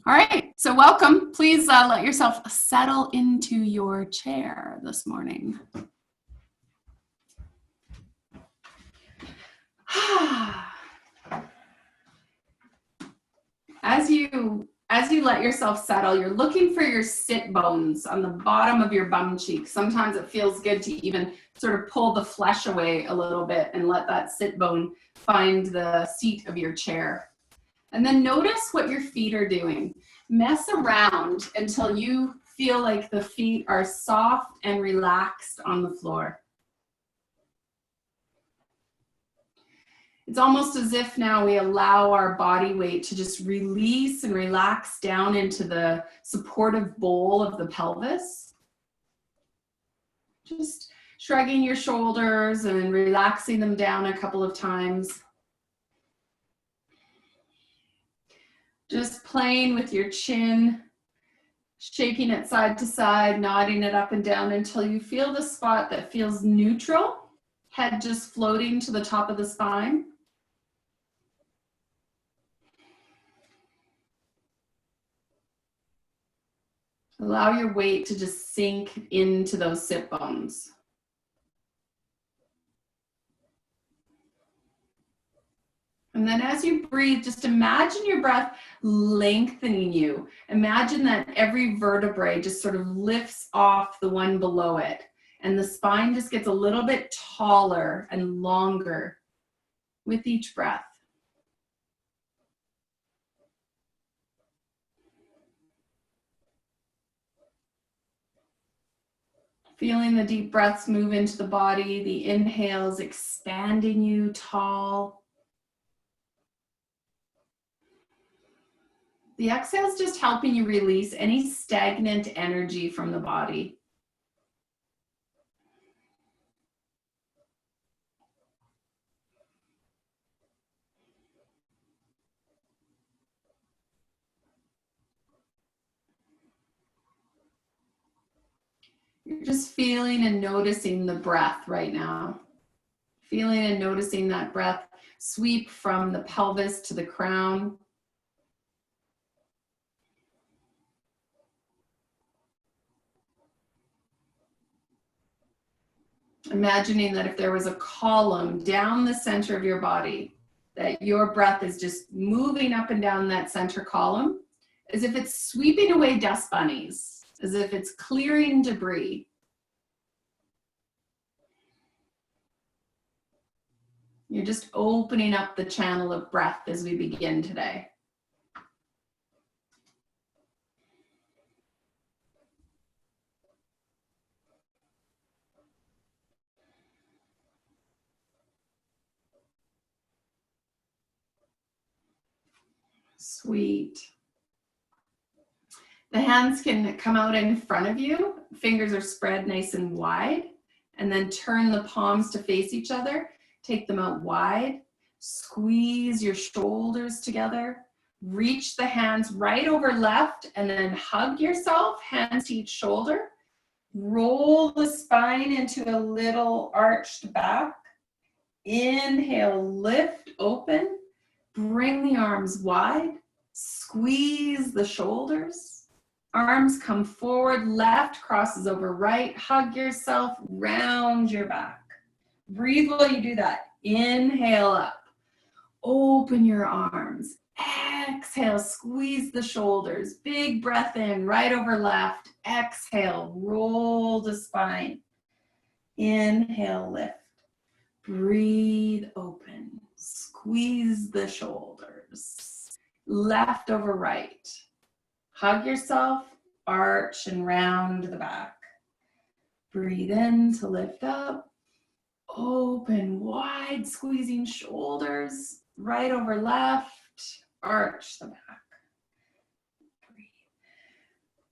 All right, so welcome. Please let yourself settle into your chair this morning. As you let yourself settle, you're looking for your sit bones on the bottom of your bum cheek. Sometimes it feels good to even sort of pull the flesh away a little bit and let that sit bone find the seat of your chair. And then notice what your feet are doing. Mess around until you feel like the feet are soft and relaxed on the floor. It's almost as if now we allow our body weight to just release and relax down into the supportive bowl of the pelvis. Just shrugging your shoulders and relaxing them down a couple of times. Just playing with your chin, shaking it side to side, nodding it up and down until you feel the spot that feels neutral, head just floating to the top of the spine. Allow your weight to just sink into those sit bones. And then as you breathe, just imagine your breath lengthening you. Imagine that every vertebrae just sort of lifts off the one below it. And the spine just gets a little bit taller and longer with each breath. Feeling the deep breaths move into the body, the inhales expanding you tall. The exhale is just helping you release any stagnant energy from the body. You're just feeling and noticing the breath right now. Feeling and noticing that breath sweep from the pelvis to the crown. Imagining that if there was a column down the center of your body, that your breath is just moving up and down that center column, as if it's sweeping away dust bunnies, as if it's clearing debris. You're just opening up the channel of breath as we begin today. Sweet. The hands can come out in front of you. Fingers are spread nice and wide. And then turn the palms to face each other. Take them out wide. Squeeze your shoulders together. Reach the hands right over left and then hug yourself, hands to each shoulder. Roll the spine into a little arched back. Inhale, lift, open. Bring the arms wide. Squeeze the shoulders. Arms come forward, left crosses over right. Hug yourself, round your back. Breathe while you do that. Inhale up. Open your arms. Exhale, squeeze the shoulders. Big breath in, right over left. Exhale, roll the spine. Inhale, lift. Breathe, open. Squeeze the shoulders. Left over right. Hug yourself, arch and round the back. Breathe in to lift up. Open wide, squeezing shoulders, right over left, arch the back. Breathe.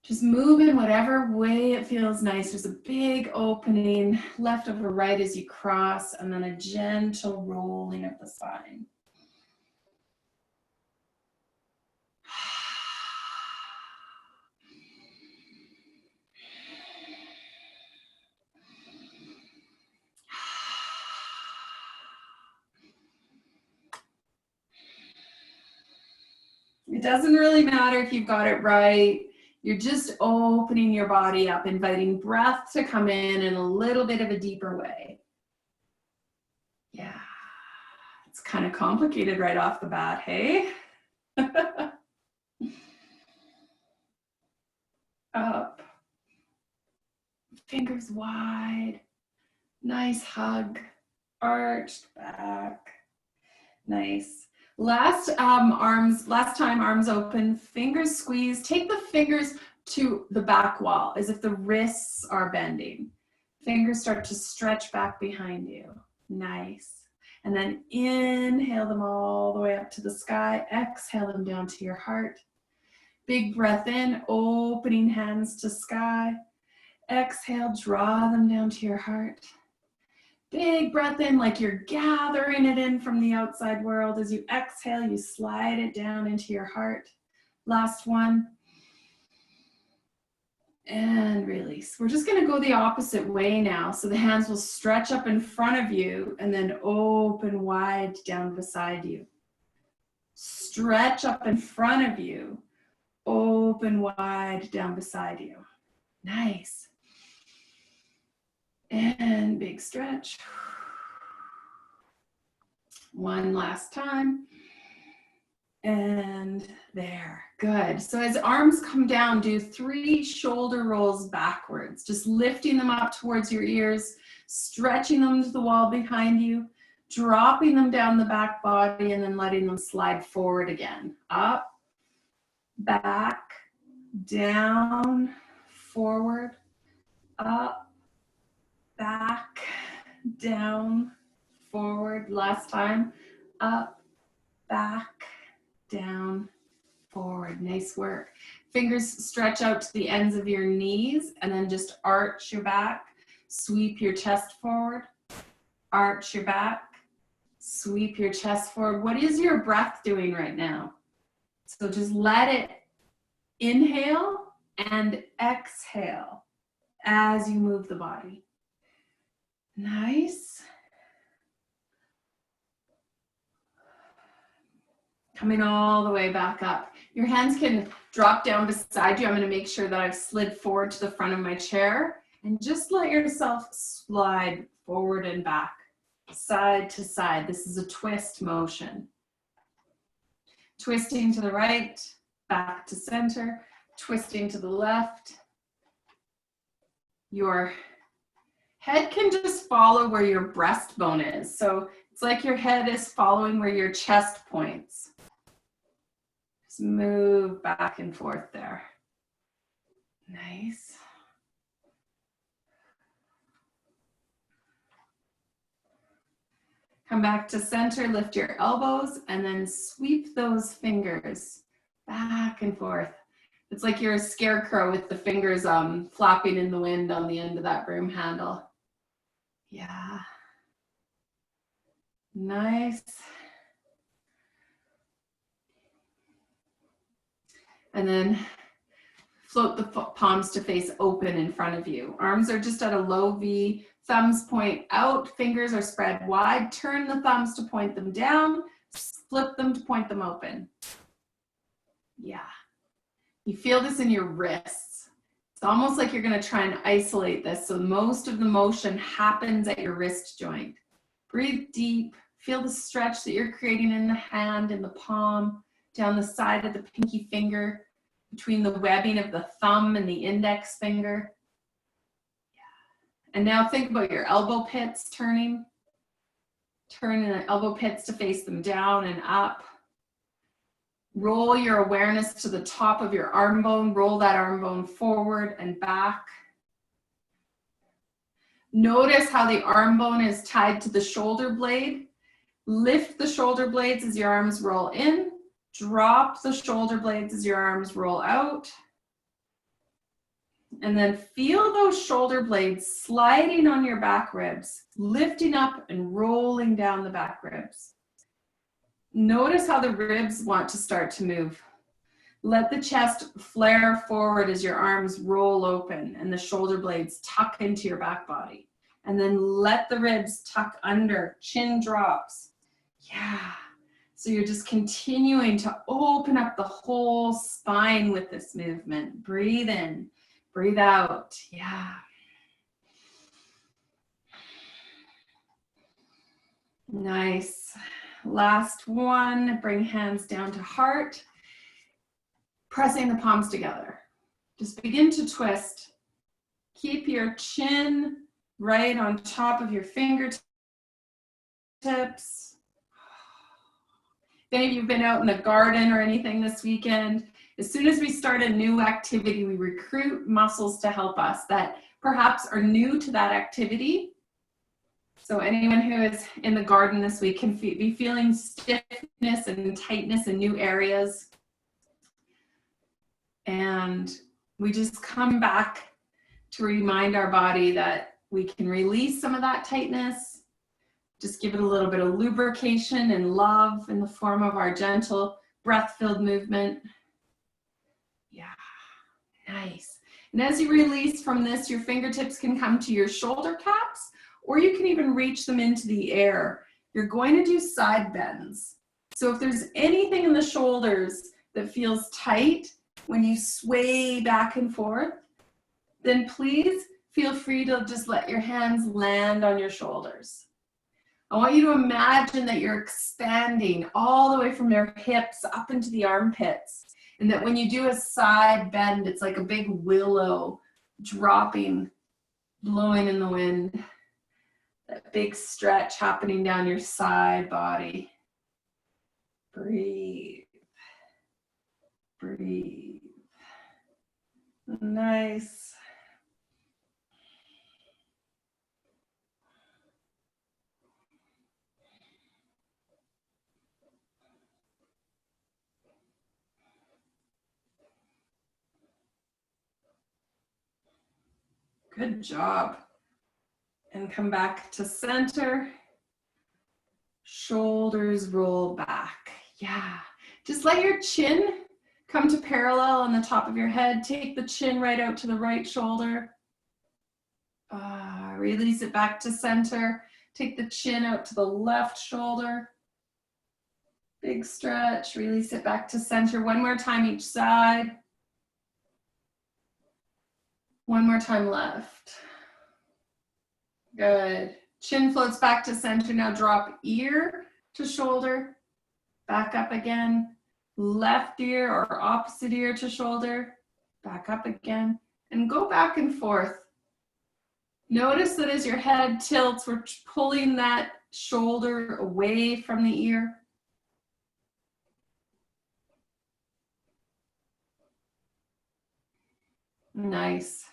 Just move in whatever way it feels nice. There's a big opening, left over right as you cross, and then a gentle rolling of the spine. It doesn't really matter if you've got it right. You're just opening your body up, inviting breath to come in a little bit of a deeper way. Yeah, it's kind of complicated right off the bat, hey? Up, fingers wide, nice hug, arched back, nice. Last time arms open, fingers squeeze. Take the fingers to the back wall as if the wrists are bending. Fingers start to stretch back behind you. Nice. And then inhale them all the way up to the sky. Exhale them down to your heart. Big breath in, opening hands to sky. Exhale, draw them down to your heart. Big breath in like you're gathering it in from the outside world. As you exhale, you slide it down into your heart. Last one. And release. We're just going to go the opposite way now. So the hands will stretch up in front of you and then open wide down beside you. Stretch up in front of you. Open wide down beside you. Nice. And big stretch. One last time. And there. Good. So as arms come down, do 3 shoulder rolls backwards, just lifting them up towards your ears, stretching them to the wall behind you, dropping them down the back body, and then letting them slide forward again. Up, back, down, forward, up, back, down, forward. Last time. Up, back, down, forward. Nice work. Fingers stretch out to the ends of your knees and then just arch your back. Sweep your chest forward. Arch your back. Sweep your chest forward. What is your breath doing right now? So just let it inhale and exhale as you move the body. Nice. Coming all the way back up. Your hands can drop down beside you. I'm going to make sure that I've slid forward to the front of my chair and just let yourself slide forward and back, side to side. This is a twist motion. Twisting to the right, back to center, twisting to the left. Your head can just follow where your breastbone is. So it's like your head is following where your chest points. Just move back and forth there. Nice. Come back to center, lift your elbows, and then sweep those fingers back and forth. It's like you're a scarecrow with the fingers flapping in the wind on the end of that broom handle. Yeah. Nice. And then float the palms to face open in front of you. Arms are just at a low V. Thumbs point out, fingers are spread wide. Turn the thumbs to point them down. Flip them to point them open. Yeah. You feel this in your wrists. It's almost like you're going to try and isolate this. So most of the motion happens at your wrist joint. Breathe deep. Feel the stretch that you're creating in the hand, in the palm, down the side of the pinky finger, between the webbing of the thumb and the index finger. Yeah. And now think about your elbow pits turning. Turn the elbow pits to face them down and up. Roll your awareness to the top of your arm bone. Roll that arm bone forward and back. Notice how the arm bone is tied to the shoulder blade. Lift the shoulder blades as your arms roll in. Drop the shoulder blades as your arms roll out. And then feel those shoulder blades sliding on your back ribs, lifting up and rolling down the back ribs. Notice how the ribs want to start to move. Let the chest flare forward as your arms roll open and the shoulder blades tuck into your back body. And then let the ribs tuck under, chin drops. Yeah. So you're just continuing to open up the whole spine with this movement. Breathe in, breathe out. Yeah. Nice. Last one, bring hands down to heart. Pressing the palms together. Just begin to twist. Keep your chin right on top of your fingertips. If any of you have been out in the garden or anything this weekend, as soon as we start a new activity, we recruit muscles to help us that perhaps are new to that activity. So anyone who is in the garden this week can be feeling stiffness and tightness in new areas. And we just come back to remind our body that we can release some of that tightness. Just give it a little bit of lubrication and love in the form of our gentle breath-filled movement. Yeah, nice. And as you release from this, your fingertips can come to your shoulder caps, or you can even reach them into the air. You're going to do side bends. So if there's anything in the shoulders that feels tight when you sway back and forth, then please feel free to just let your hands land on your shoulders. I want you to imagine that you're expanding all the way from your hips up into the armpits. And that when you do a side bend, it's like a big willow dropping, blowing in the wind. That big stretch happening down your side body. Breathe. Breathe. Nice. Good job. And come back to center. Shoulders roll back. Yeah. Just let your chin come to parallel on the top of your head. Take the chin right out to the right shoulder. Release it back to center. Take the chin out to the left shoulder. Big stretch. Release it back to center. One more time each side. One more time left. Good. Chin floats back to center. Now drop ear to shoulder. Back up again. Left ear or opposite ear to shoulder. Back up again. And go back and forth. Notice that as your head tilts, we're pulling that shoulder away from the ear. Nice.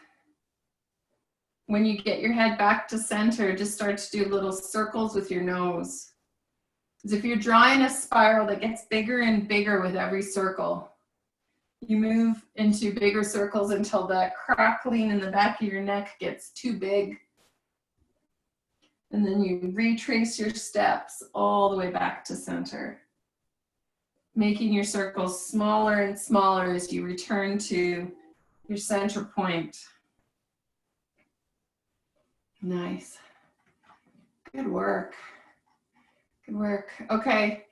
When you get your head back to center, just start to do little circles with your nose. As if you're drawing a spiral that gets bigger and bigger with every circle. You move into bigger circles until the crackling in the back of your neck gets too big. And then you retrace your steps all the way back to center. Making your circles smaller and smaller as you return to your center point. Nice. Good work. Good work. Okay.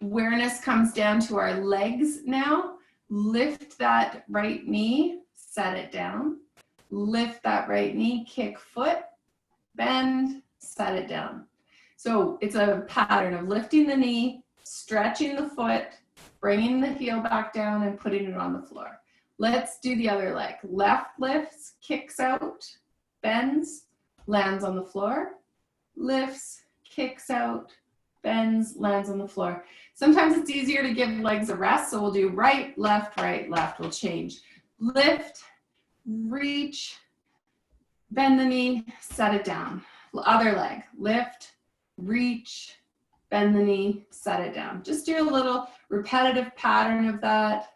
Awareness comes down to our legs now. Lift that right knee, set it down. Lift that right knee, kick foot, bend, set it down. So it's a pattern of lifting the knee, stretching the foot, bringing the heel back down and putting it on the floor. Let's do the other leg. Left lifts, kicks out, bends, lands on the floor, lifts, kicks out, bends, lands on the floor. Sometimes it's easier to give legs a rest, so we'll do right, left, we'll change. Lift, reach, bend the knee, set it down. Other leg, lift, reach, bend the knee, set it down. Just do a little repetitive pattern of that,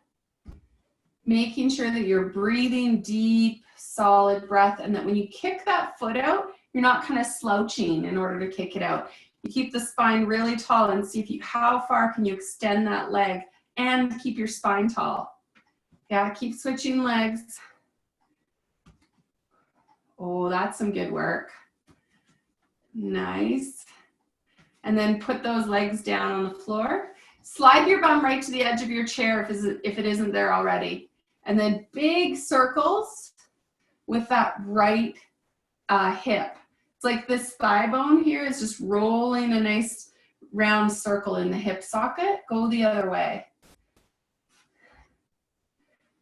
making sure that you're breathing deep, solid breath, and that when you kick that foot out, you're not kind of slouching in order to kick it out. You keep the spine really tall and see how far can you extend that leg and keep your spine tall. Yeah, keep switching legs. Oh, that's some good work. Nice. And then put those legs down on the floor. Slide your bum right to the edge of your chair if it isn't there already. And then big circles with that right hip. It's like this thigh bone here is just rolling a nice round circle in the hip socket. Go the other way.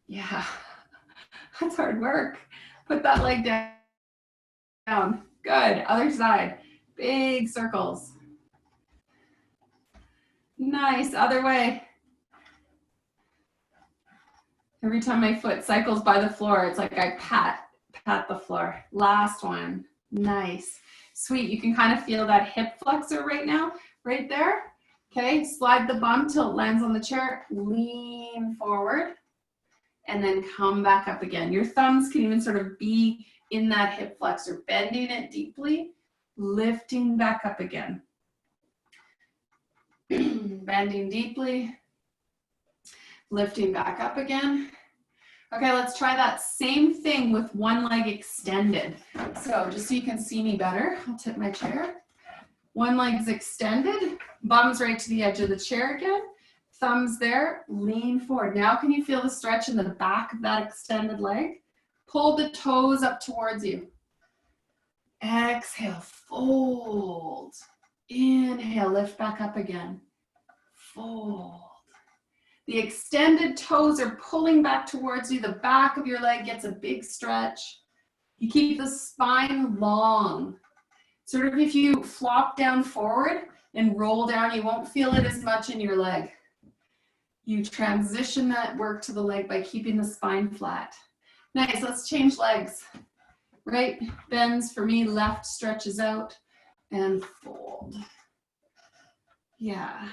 Yeah, that's hard work. Put that leg down. Good, other side. Big circles. Nice, other way. Every time my foot cycles by the floor, it's like I pat the floor. Last one. Nice. Sweet. You can kind of feel that hip flexor right now, right there. Okay, slide the bum till it lands on the chair. Lean forward and then come back up again. Your thumbs can even sort of be in that hip flexor, bending it deeply, lifting back up again. Bending deeply, lifting back up again. Okay, let's try that same thing with one leg extended. So just so you can see me better, I'll tip my chair. One leg's extended, bum's right to the edge of the chair again. Thumbs there, lean forward. Now can you feel the stretch in the back of that extended leg? Pull the toes up towards you. Exhale, fold. Inhale, lift back up again. Fold. The extended toes are pulling back towards you. The back of your leg gets a big stretch. You keep the spine long. Sort of if you flop down forward and roll down, you won't feel it as much in your leg. You transition that work to the leg by keeping the spine flat. Nice, let's change legs. Right bends for me, left stretches out and fold. Yeah.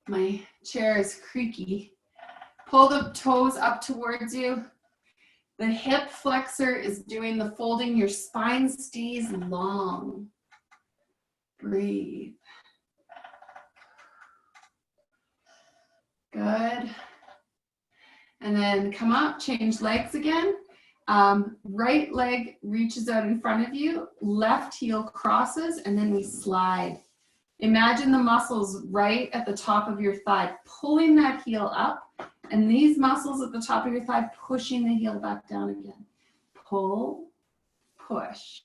My chair is creaky. Pull the toes up towards you. The hip flexor is doing the folding. Your spine stays long. Breathe. Good. And then come up, change legs again. Right leg reaches out in front of you, left heel crosses, and then we slide. Imagine the muscles right at the top of your thigh, pulling that heel up, and these muscles at the top of your thigh pushing the heel back down again. Pull, push.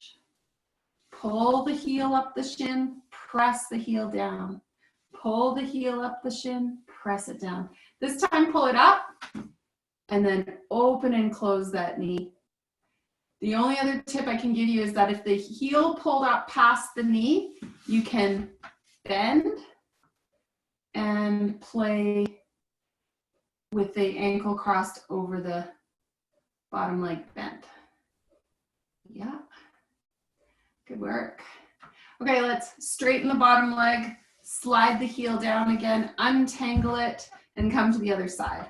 Pull the heel up the shin, press the heel down. Pull the heel up the shin, press it down. This time pull it up, and then open and close that knee. The only other tip I can give you is that if the heel pulled up past the knee, you can bend and play with the ankle crossed over the bottom leg bent. Yeah, good work. Okay, let's straighten the bottom leg, slide the heel down again, untangle it, and come to the other side.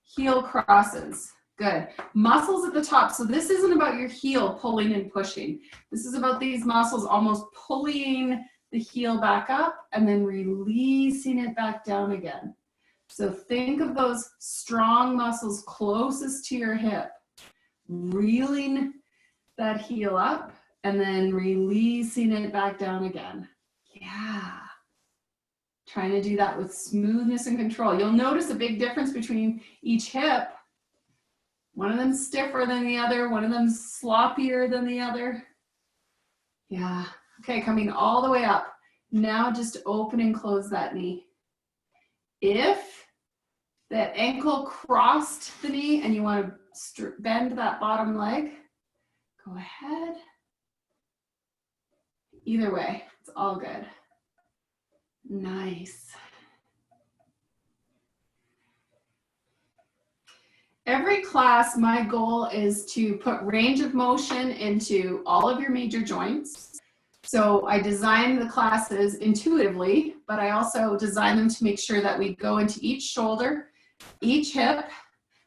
Heel crosses, good. Muscles at the top, so this isn't about your heel pulling and pushing. This is about these muscles almost pulling the heel back up and then releasing it back down again. So think of those strong muscles closest to your hip, reeling that heel up and then releasing it back down again. Yeah. Trying to do that with smoothness and control. You'll notice a big difference between each hip. One of them's stiffer than the other, one of them's sloppier than the other. Yeah. Okay, coming all the way up. Now just open and close that knee. If that ankle crossed the knee and you want to bend that bottom leg, go ahead. Either way, it's all good. Nice. Every class, my goal is to put range of motion into all of your major joints. So I design the classes intuitively, but I also design them to make sure that we go into each shoulder, each hip,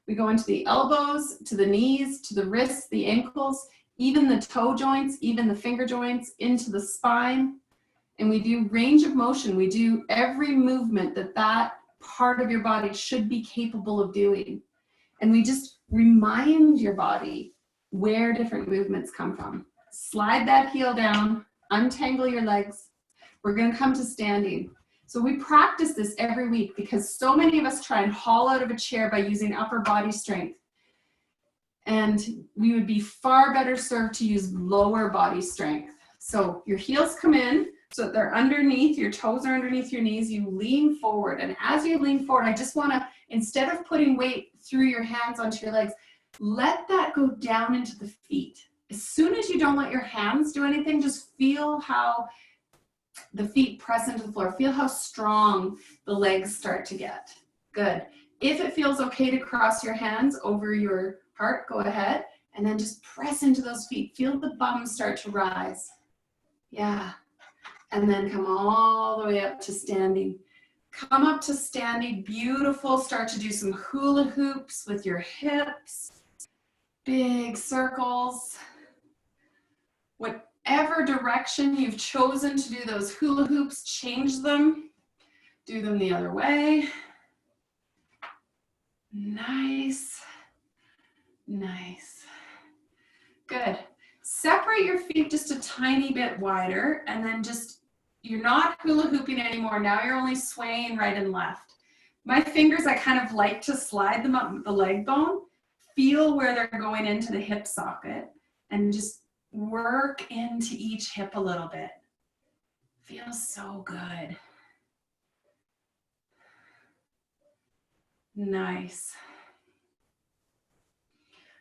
we go into the elbows, to the knees, to the wrists, the ankles, even the toe joints, even the finger joints, into the spine. And we do range of motion. We do every movement that part of your body should be capable of doing. And we just remind your body where different movements come from. Slide that heel down, untangle your legs. We're going to come to standing. So we practice this every week because so many of us try and haul out of a chair by using upper body strength. And we would be far better served to use lower body strength. So your heels come in so that they're underneath, your toes are underneath your knees, you lean forward. And as you lean forward, I just wanna, instead of putting weight through your hands onto your legs, let that go down into the feet. As soon as you don't let your hands do anything, just feel how the feet press into the floor. Feel how strong the legs start to get. Good. If it feels okay to cross your hands over your heart, go ahead. And then just press into those feet. Feel the bum start to rise. Yeah. And then come all the way up to standing. Come up to standing. Beautiful. Start to do some hula hoops with your hips. Big circles. Whatever direction you've chosen to do those hula hoops, change them. Do them the other way. Nice. Nice. Good. Separate your feet just a tiny bit wider, and then just, you're not hula hooping anymore. Now you're only swaying right and left. My fingers, I kind of like to slide them up the leg bone. Feel where they're going into the hip socket, and just work into each hip a little bit. Feels so good. Nice.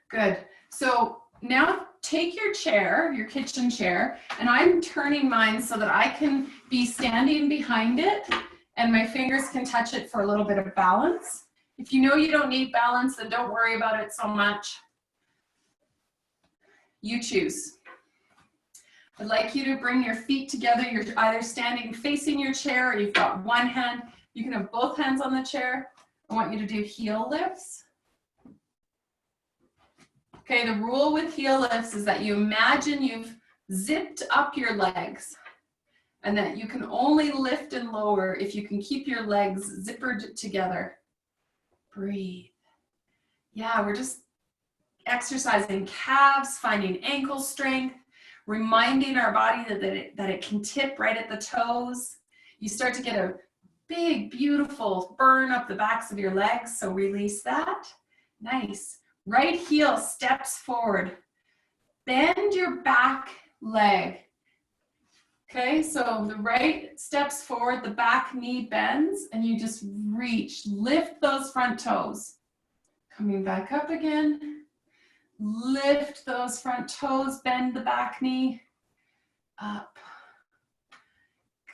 Good. So now take your chair, your kitchen chair, and I'm turning mine so that I can be standing behind it and my fingers can touch it for a little bit of balance. If you know you don't need balance, then don't worry about it so much. You choose. I'd like you to bring your feet together. You're either standing facing your chair or you've got one hand. You can have both hands on the chair. I want you to do heel lifts. Okay, the rule with heel lifts is that you imagine you've zipped up your legs and that you can only lift and lower if you can keep your legs zippered together. Breathe. Yeah, we're just exercising calves, finding ankle strength, reminding our body that it can tip right at the toes. You start to get a big, beautiful burn up the backs of your legs, so release that. Nice. Right heel steps forward. Bend your back leg. Okay, so the right steps forward, the back knee bends, and you just reach, lift those front toes. Coming back up again. Lift those front toes, bend the back knee. Up.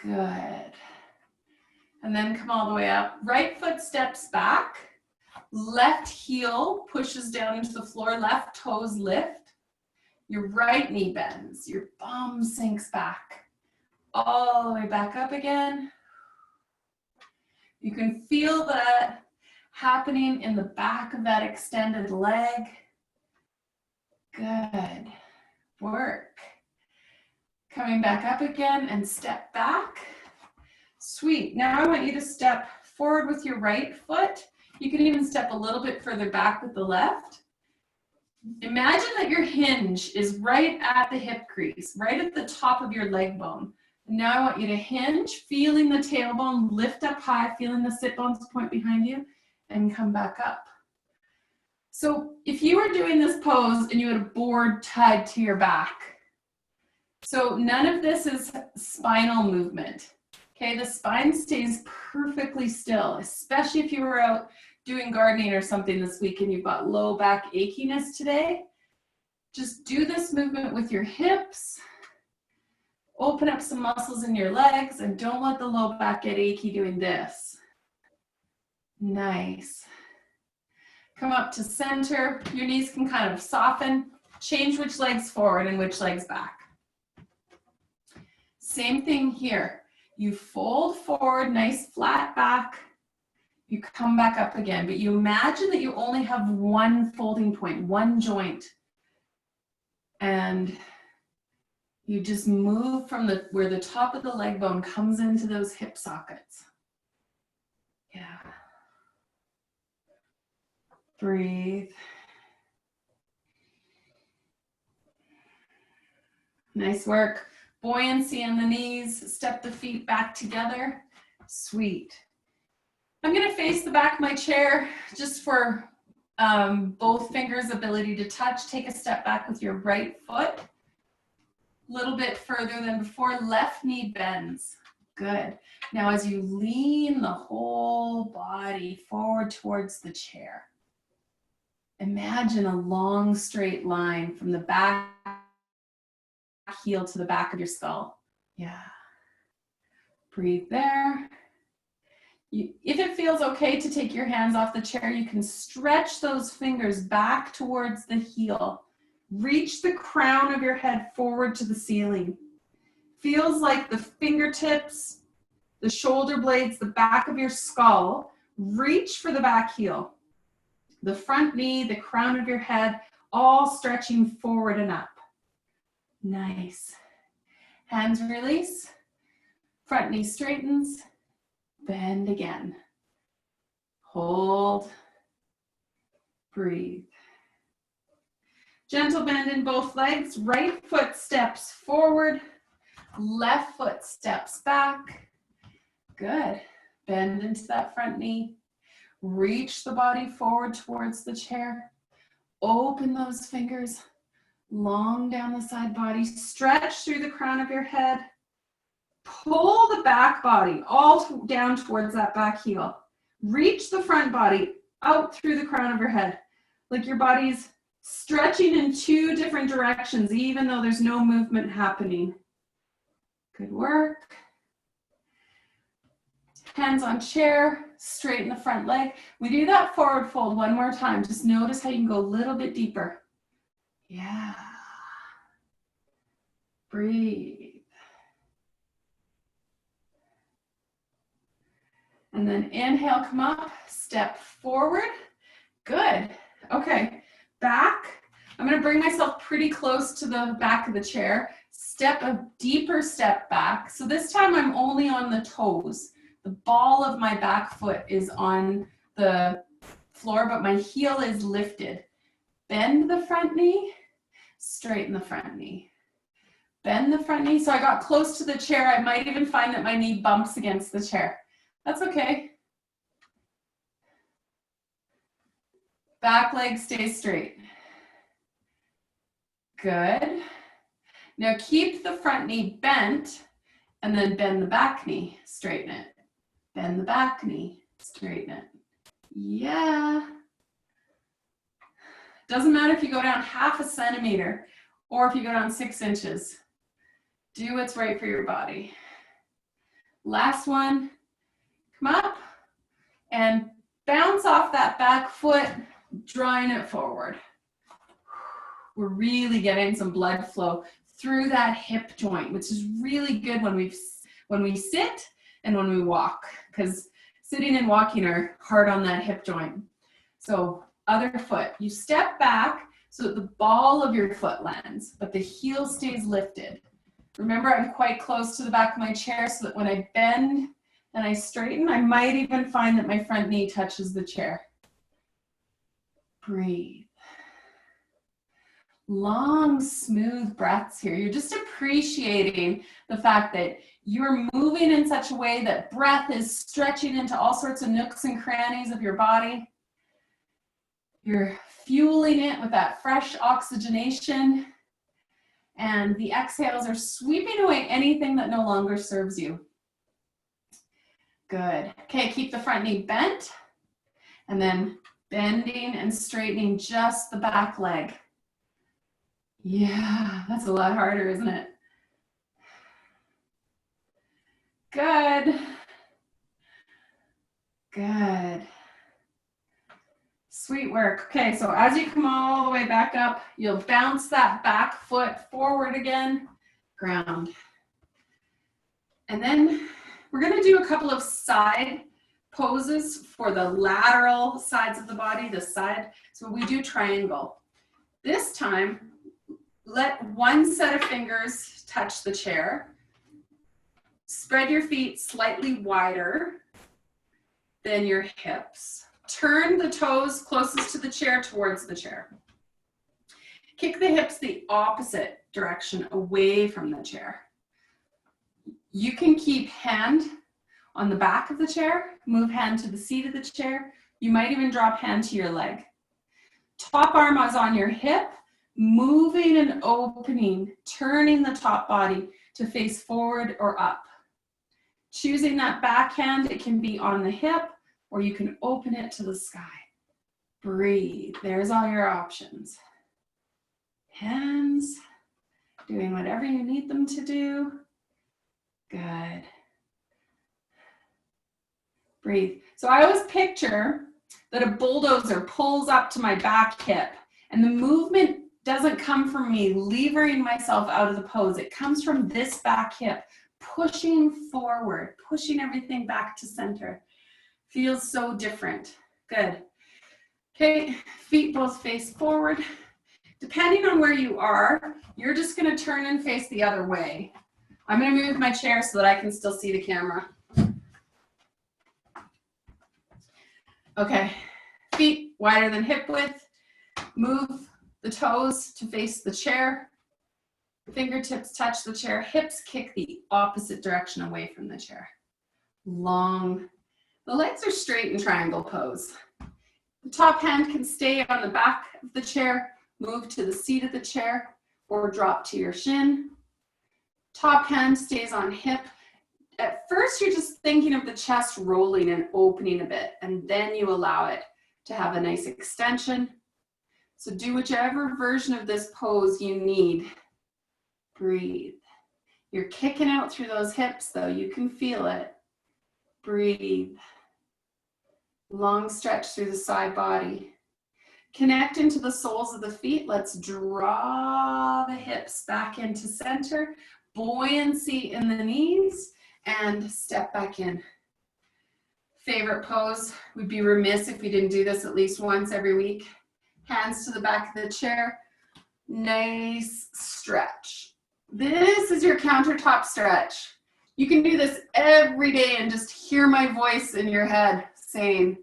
Good. And then come all the way up. Right foot steps back. Left heel pushes down into the floor. Left toes lift. Your right knee bends. Your bum sinks back. All the way back up again. You can feel that happening in the back of that extended leg. Good work. Coming back up again and step back. Sweet. Now I want you to step forward with your right foot. You can even step a little bit further back with the left. Imagine that your hinge is right at the hip crease, right at the top of your leg bone. And now I want you to hinge, feeling the tailbone lift up high, feeling the sit bones point behind you, and come back up. So if you were doing this pose and you had a board tied to your back, so none of this is spinal movement. Okay, the spine stays perfectly still, especially if you were out doing gardening or something this week and you've got low back achiness today. Just do this movement with your hips. Open up some muscles in your legs and don't let the low back get achy doing this. Nice. Come up to center. Your knees can kind of soften. Change which legs forward and which legs back. Same thing here. You fold forward, nice flat back. You come back up again, but you imagine that you only have one folding point, one joint. And you just move from where the top of the leg bone comes into those hip sockets. Yeah. Breathe. Nice work. Buoyancy in the knees. Step the feet back together. Sweet. I'm gonna face the back of my chair just for both fingers' ability to touch. Take a step back with your right foot. A little bit further than before, left knee bends. Good. Now as you lean the whole body forward towards the chair, imagine a long straight line from the back heel to the back of your skull. Yeah. Breathe there. If it feels okay to take your hands off the chair, you can stretch those fingers back towards the heel. Reach the crown of your head forward to the ceiling. Feels like the fingertips, the shoulder blades, the back of your skull, reach for the back heel. The front knee, the crown of your head, all stretching forward and up. Nice. Hands release. Front knee straightens. Bend again. Hold. Breathe. Gentle bend in both legs. Right foot steps forward. Left foot steps back. Good. Bend into that front knee. Reach the body forward towards the chair. Open those fingers long down the side body. Stretch through the crown of your head. Pull the back body all down towards that back heel. Reach the front body out through the crown of your head. Like your body's stretching in two different directions, even though there's no movement happening. Good work. Hands on chair, straighten the front leg. We do that forward fold one more time. Just notice how you can go a little bit deeper. Yeah. Breathe. And then inhale, come up, step forward. Good. Okay, back. I'm gonna bring myself pretty close to the back of the chair. Step a deeper step back. So this time I'm only on the toes. The ball of my back foot is on the floor, but my heel is lifted. Bend the front knee, straighten the front knee. Bend the front knee. So I got close to the chair. I might even find that my knee bumps against the chair. That's okay. Back leg stays straight. Good. Now keep the front knee bent and then bend the back knee, straighten it. Bend the back knee, straighten it. Yeah. Doesn't matter if you go down 1/2 centimeter or if you go down 6 inches. Do what's right for your body. Last one. Come up and bounce off that back foot, drawing it forward. We're really getting some blood flow through that hip joint, which is really good when we sit and when we walk, because sitting and walking are hard on that hip joint. So other foot, you step back so that the ball of your foot lands, but the heel stays lifted. Remember, I'm quite close to the back of my chair so that when I bend and I straighten, I might even find that my front knee touches the chair. Breathe. Long, smooth breaths here. You're just appreciating the fact that you're moving in such a way that breath is stretching into all sorts of nooks and crannies of your body. You're fueling it with that fresh oxygenation, and the exhales are sweeping away anything that no longer serves you. Good. Okay, keep the front knee bent, and then bending and straightening just the back leg. Yeah, that's a lot harder, isn't it? Good. Good. Sweet work. Okay, so as you come all the way back up, you'll bounce that back foot forward again, ground. And then we're gonna do a couple of side poses for the lateral sides of the body, the side. So we do triangle. This time, let one set of fingers touch the chair. Spread your feet slightly wider than your hips. Turn the toes closest to the chair towards the chair. Kick the hips the opposite direction away from the chair. You can keep hand on the back of the chair, move hand to the seat of the chair. You might even drop hand to your leg. Top arm is on your hip, moving and opening, turning the top body to face forward or up. Choosing that back hand, it can be on the hip or you can open it to the sky. Breathe. There's all your options. Hands, doing whatever you need them to do. Good. Breathe. So I always picture that a bulldozer pulls up to my back hip and the movement doesn't come from me levering myself out of the pose. It comes from this back hip, pushing forward, pushing everything back to center. Feels so different. Good. Okay, feet both face forward. Depending on where you are, you're just gonna turn and face the other way. I'm gonna move my chair so that I can still see the camera. Okay, feet wider than hip width. Move the toes to face the chair. Fingertips touch the chair. Hips kick the opposite direction away from the chair. Long. The legs are straight in triangle pose. The top hand can stay on the back of the chair, move to the seat of the chair, or drop to your shin. Top hand stays on hip. At first, you're just thinking of the chest rolling and opening a bit, and then you allow it to have a nice extension. So do whichever version of this pose you need. Breathe. You're kicking out through those hips, though. You can feel it. Breathe. Long stretch through the side body. Connect into the soles of the feet. Let's draw the hips back into center. Buoyancy in the knees. And step back in. Favorite pose. We'd be remiss if we didn't do this at least once every week. Hands to the back of the chair. Nice stretch. This is your countertop stretch. You can do this every day and just hear my voice in your head saying,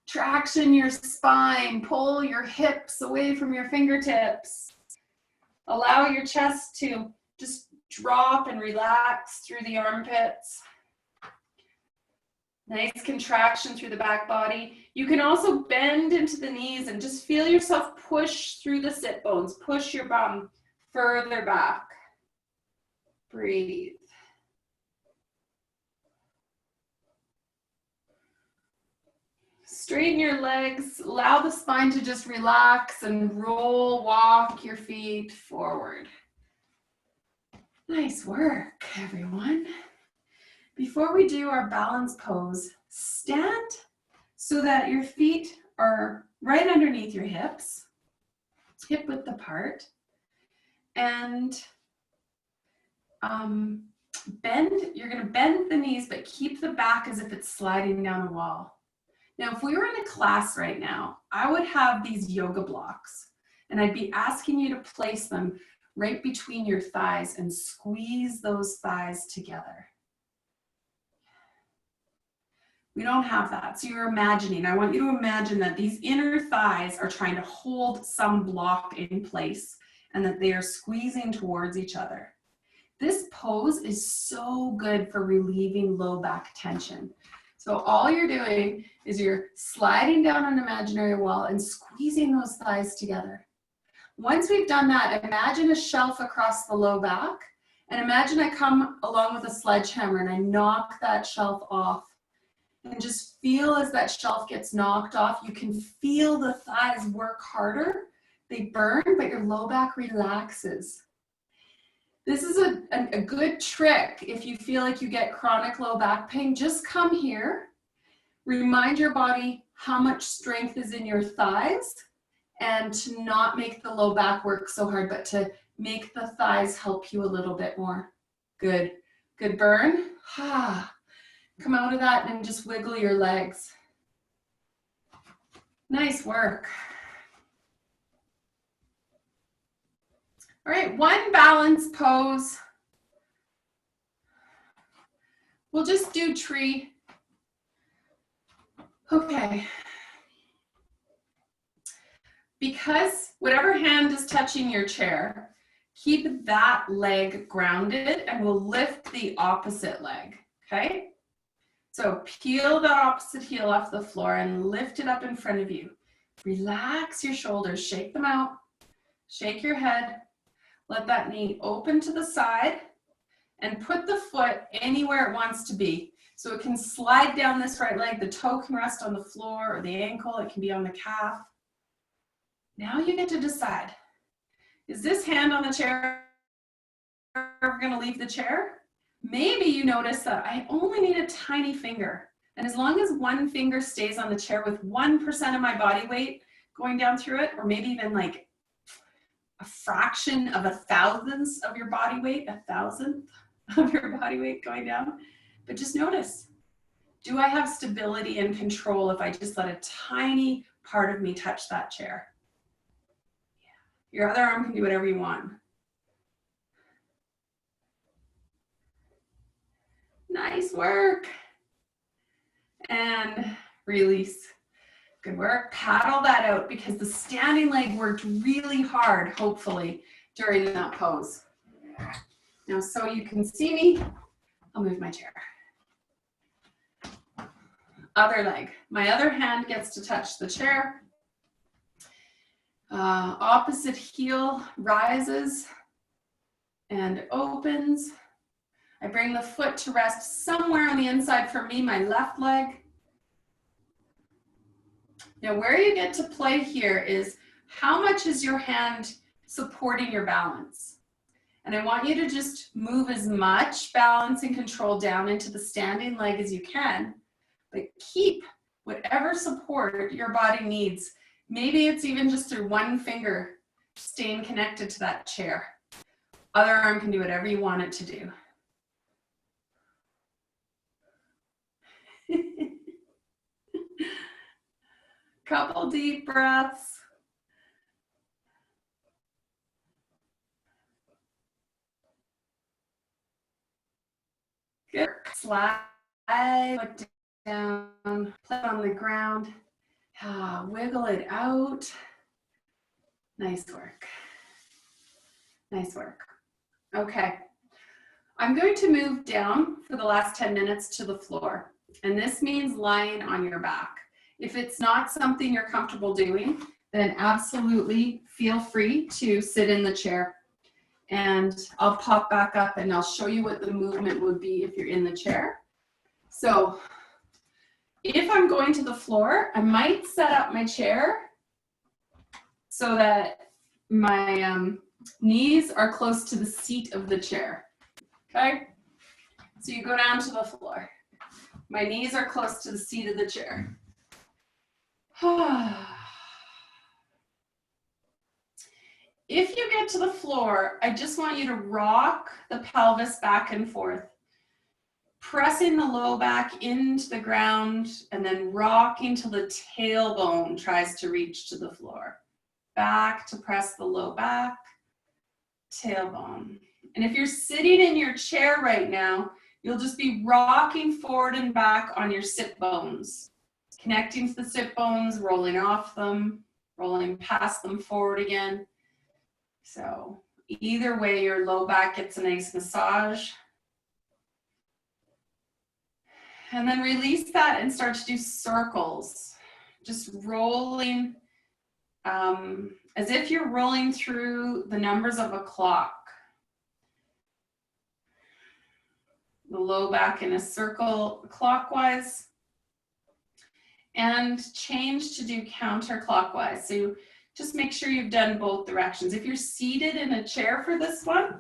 traction your spine, pull your hips away from your fingertips. Allow your chest to just drop and relax through the armpits. Nice contraction through the back body. You can also bend into the knees and just feel yourself push through the sit bones. Push your bum further back. Breathe. Straighten your legs. Allow the spine to just relax and roll, walk your feet forward. Nice work, everyone. Before we do our balance pose, stand so that your feet are right underneath your hips, hip width apart, and you're gonna bend the knees, but keep the back as if it's sliding down a wall. Now, if we were in a class right now, I would have these yoga blocks, and I'd be asking you to place them right between your thighs and squeeze those thighs together. We don't have that. So you're imagining, I want you to imagine that these inner thighs are trying to hold some block in place and that they are squeezing towards each other. This pose is so good for relieving low back tension. So all you're doing is you're sliding down an imaginary wall and squeezing those thighs together. Once we've done that, imagine a shelf across the low back, and imagine I come along with a sledgehammer and I knock that shelf off. And just feel as that shelf gets knocked off, you can feel the thighs work harder. They burn, but your low back relaxes. This is a good trick if you feel like you get chronic low back pain. Just come here, remind your body how much strength is in your thighs, and to not make the low back work so hard, but to make the thighs help you a little bit more. Good. Good burn. Come out of that and just wiggle your legs. Nice work. All right, one balance pose. We'll just do tree. Okay. Because whatever hand is touching your chair, keep that leg grounded and we'll lift the opposite leg, okay? So peel the opposite heel off the floor and lift it up in front of you. Relax your shoulders, shake them out, shake your head. Let that knee open to the side and put the foot anywhere it wants to be. So it can slide down this right leg, the toe can rest on the floor or the ankle, it can be on the calf. Now you get to decide, is this hand on the chair ever gonna leave the chair? Maybe you notice that I only need a tiny finger. And as long as one finger stays on the chair with 1% of my body weight going down through it, or maybe even like a fraction of a thousandth of your body weight, a thousandth of your body weight going down. But just notice, do I have stability and control if I just let a tiny part of me touch that chair? Yeah. Your other arm can do whatever you want. Nice work. And release. Good work. Paddle that out because the standing leg worked really hard, hopefully, during that pose. Now, so you can see me, I'll move my chair. Other leg. My other hand gets to touch the chair. Opposite heel rises and opens. I bring the foot to rest somewhere on the inside for me, my left leg. Now, where you get to play here is how much is your hand supporting your balance? And I want you to just move as much balance and control down into the standing leg as you can, but keep whatever support your body needs. Maybe it's even just through one finger staying connected to that chair. Other arm can do whatever you want it to do. Couple deep breaths. Good. Slide foot down, put it on the ground. Wiggle it out. Nice work. Nice work. Okay. I'm going to move down for the last 10 minutes to the floor. And this means lying on your back. If it's not something you're comfortable doing, then absolutely feel free to sit in the chair. And I'll pop back up and I'll show you what the movement would be if you're in the chair. So if I'm going to the floor, I might set up my chair so that my knees are close to the seat of the chair. Okay? So you go down to the floor. My knees are close to the seat of the chair. If you get to the floor, I just want you to rock the pelvis back and forth, pressing the low back into the ground and then rocking till the tailbone tries to reach to the floor. Back to press the low back, tailbone. And if you're sitting in your chair right now, you'll just be rocking forward and back on your sit bones, connecting to the sit bones, rolling off them, rolling past them forward again. So either way, your low back gets a nice massage. And then release that and start to do circles, just rolling as if you're rolling through the numbers of a clock. The low back in a circle clockwise, and change to do counterclockwise. So just make sure you've done both directions. If you're seated in a chair for this one,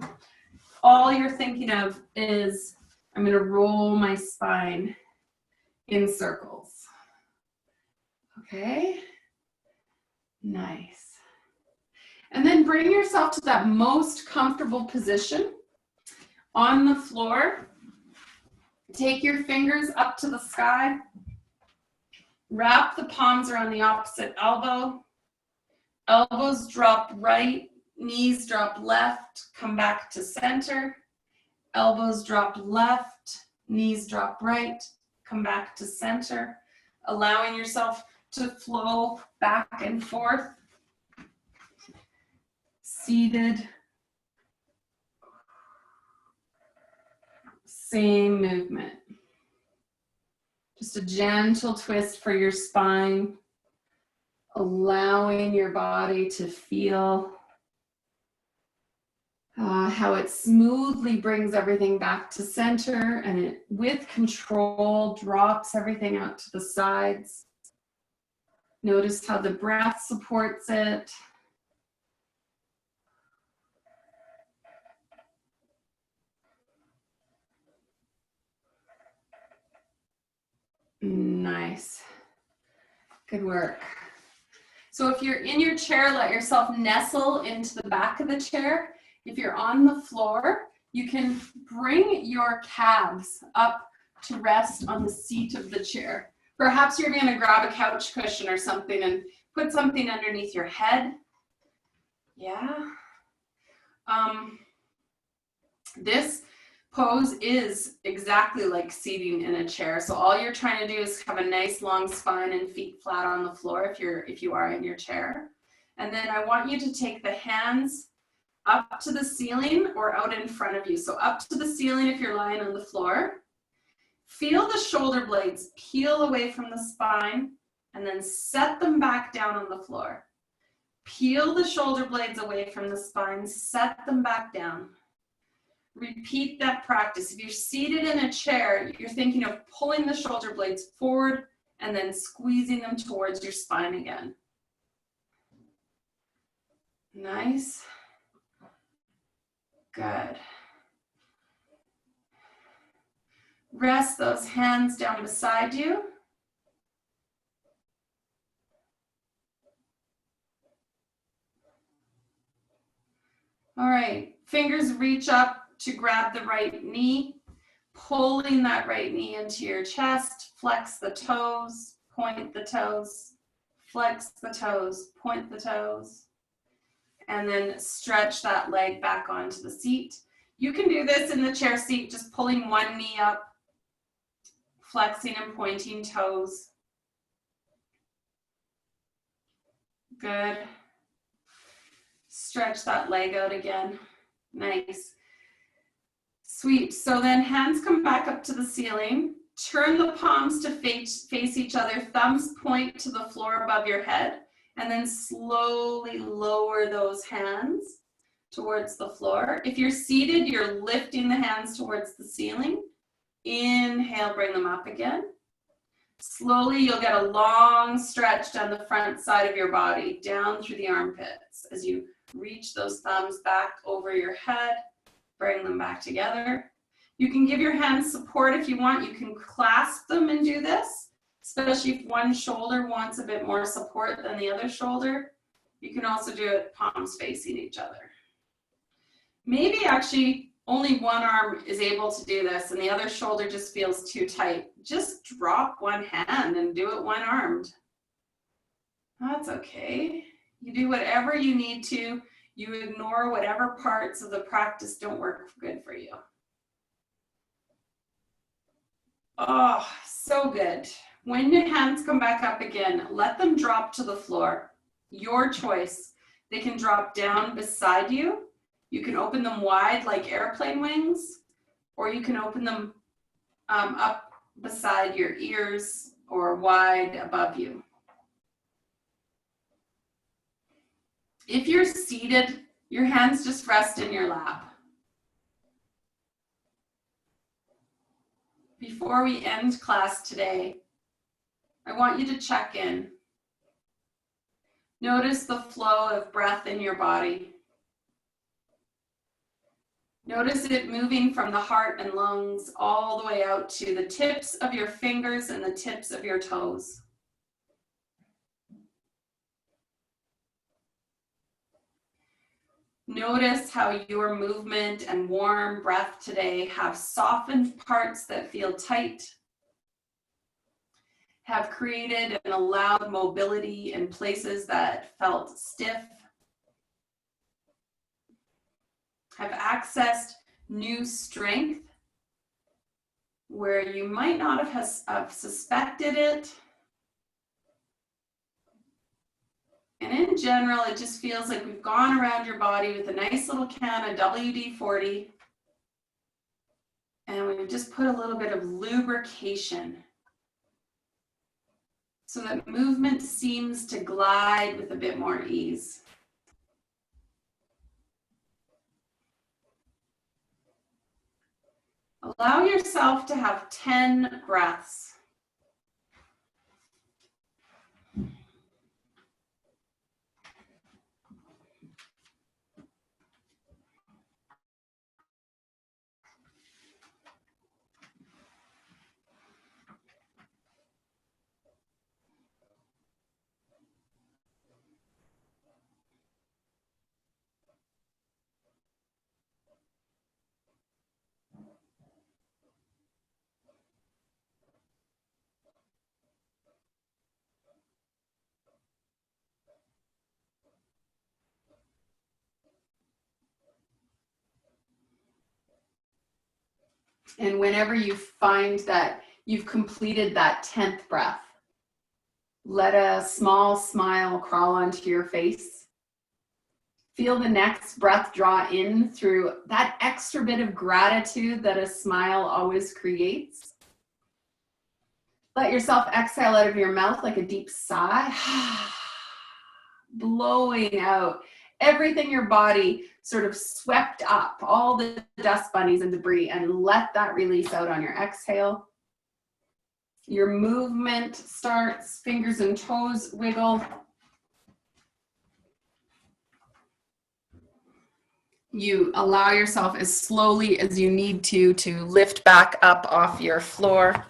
all you're thinking of is, I'm going to roll my spine in circles. Okay, nice. And then bring yourself to that most comfortable position on the floor. Take your fingers up to the sky. Wrap the palms around the opposite elbow. Elbows drop right, knees drop left, come back to center. Elbows drop left, knees drop right, come back to center. Allowing yourself to flow back and forth. Seated. Same movement. Just a gentle twist for your spine, allowing your body to feel how it smoothly brings everything back to center, and it, with control, drops everything out to the sides. Notice how the breath supports it. Nice. Good work. So if you're in your chair, let yourself nestle into the back of the chair. If you're on the floor, you can bring your calves up to rest on the seat of the chair. Perhaps you're going to grab a couch cushion or something and put something underneath your head. Yeah. This pose is exactly like seating in a chair. So all you're trying to do is have a nice long spine and feet flat on the floor if you are in your chair. And then I want you to take the hands up to the ceiling or out in front of you. So up to the ceiling if you're lying on the floor. Feel the shoulder blades peel away from the spine and then set them back down on the floor. Peel the shoulder blades away from the spine, set them back down. Repeat that practice. If you're seated in a chair, you're thinking of pulling the shoulder blades forward and then squeezing them towards your spine again. Nice. Good. Rest those hands down beside you. All right, fingers reach up to grab the right knee, pulling that right knee into your chest. Flex the toes, point the toes, flex the toes, point the toes, and then stretch that leg back onto the seat. You can do this in the chair seat, just pulling one knee up, flexing and pointing toes. Good. Stretch that leg out again. Nice. Sweet. So then hands come back up to the ceiling. Turn the palms to face each other. Thumbs point to the floor above your head. And then slowly lower those hands towards the floor. If you're seated, you're lifting the hands towards the ceiling. Inhale, bring them up again. Slowly, you'll get a long stretch down the front side of your body, down through the armpits as you reach those thumbs back over your head, bring them back together. You can give your hands support if you want. You can clasp them and do this, especially if one shoulder wants a bit more support than the other shoulder. You can also do it palms facing each other. Maybe actually only one arm is able to do this and the other shoulder just feels too tight. Just drop one hand and do it one-armed. That's okay. You do whatever you need to. You ignore whatever parts of the practice don't work good for you. Oh, so good. When your hands come back up again, let them drop to the floor. Your choice. They can drop down beside you. You can open them wide like airplane wings, or you can open them up beside your ears or wide above you. If you're seated, your hands just rest in your lap. Before we end class today, I want you to check in. Notice the flow of breath in your body. Notice it moving from the heart and lungs all the way out to the tips of your fingers and the tips of your toes. Notice how your movement and warm breath today have softened parts that feel tight, have created and allowed mobility in places that felt stiff, have accessed new strength where you might not have suspected it. And in general, it just feels like we've gone around your body with a nice little can of WD-40 and we've just put a little bit of lubrication so that movement seems to glide with a bit more ease. Allow yourself to have 10 breaths. And whenever you find that you've completed that 10th breath, let a small smile crawl onto your face. Feel the next breath draw in through that extra bit of gratitude that a smile always creates. Let yourself exhale out of your mouth like a deep sigh, blowing out everything your body sort of swept up, all the dust bunnies and debris, and let that release out on your exhale. Your movement starts, fingers and toes wiggle. You allow yourself as slowly as you need to lift back up off your floor.